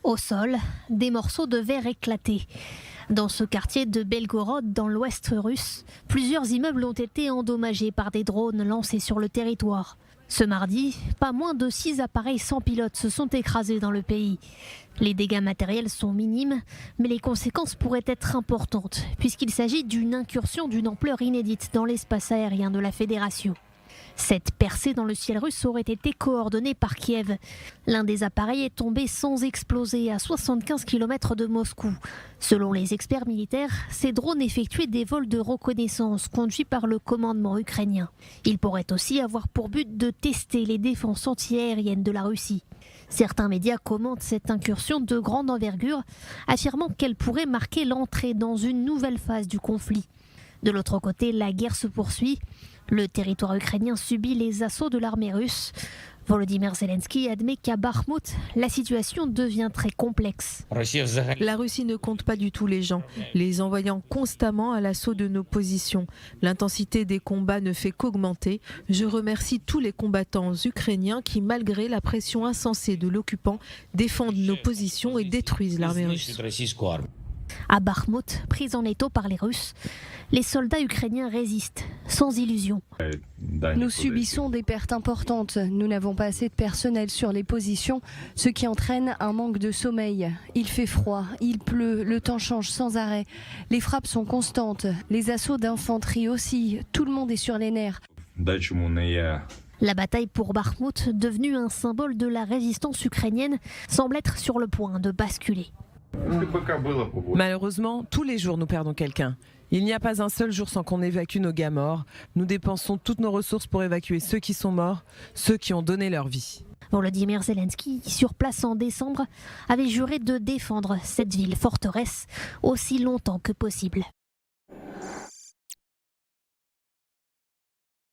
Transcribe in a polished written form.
Au sol, des morceaux de verre éclatés. Dans ce quartier de Belgorod, dans l'ouest russe, plusieurs immeubles ont été endommagés par des drones lancés sur le territoire. Ce mardi, pas moins de 6 appareils sans pilote se sont écrasés dans le pays. Les dégâts matériels sont minimes, mais les conséquences pourraient être importantes, puisqu'il s'agit d'une incursion d'une ampleur inédite dans l'espace aérien de la Fédération. Cette percée dans le ciel russe aurait été coordonnée par Kiev. L'un des appareils est tombé sans exploser à 75 km de Moscou. Selon les experts militaires, ces drones effectuaient des vols de reconnaissance conduits par le commandement ukrainien. Ils pourraient aussi avoir pour but de tester les défenses antiaériennes de la Russie. Certains médias commentent cette incursion de grande envergure, affirmant qu'elle pourrait marquer l'entrée dans une nouvelle phase du conflit. De l'autre côté, la guerre se poursuit. Le territoire ukrainien subit les assauts de l'armée russe. Volodymyr Zelensky admet qu'à Bakhmout, la situation devient très complexe. La Russie ne compte pas du tout les gens, les envoyant constamment à l'assaut de nos positions. L'intensité des combats ne fait qu'augmenter. Je remercie tous les combattants ukrainiens qui, malgré la pression insensée de l'occupant, défendent nos positions et détruisent l'armée russe. À Bakhmout, prise en étau par les Russes, les soldats ukrainiens résistent, sans illusion. Nous subissons des pertes importantes. Nous n'avons pas assez de personnel sur les positions, ce qui entraîne un manque de sommeil. Il fait froid, il pleut, le temps change sans arrêt. Les frappes sont constantes, les assauts d'infanterie aussi. Tout le monde est sur les nerfs. La bataille pour Bakhmout, devenue un symbole de la résistance ukrainienne, semble être sur le point de basculer. Malheureusement, tous les jours nous perdons quelqu'un. Il n'y a pas un seul jour sans qu'on évacue nos gars morts. Nous dépensons toutes nos ressources pour évacuer ceux qui sont morts, ceux qui ont donné leur vie. Volodymyr Zelensky, sur place en décembre, avait juré de défendre cette ville forteresse aussi longtemps que possible.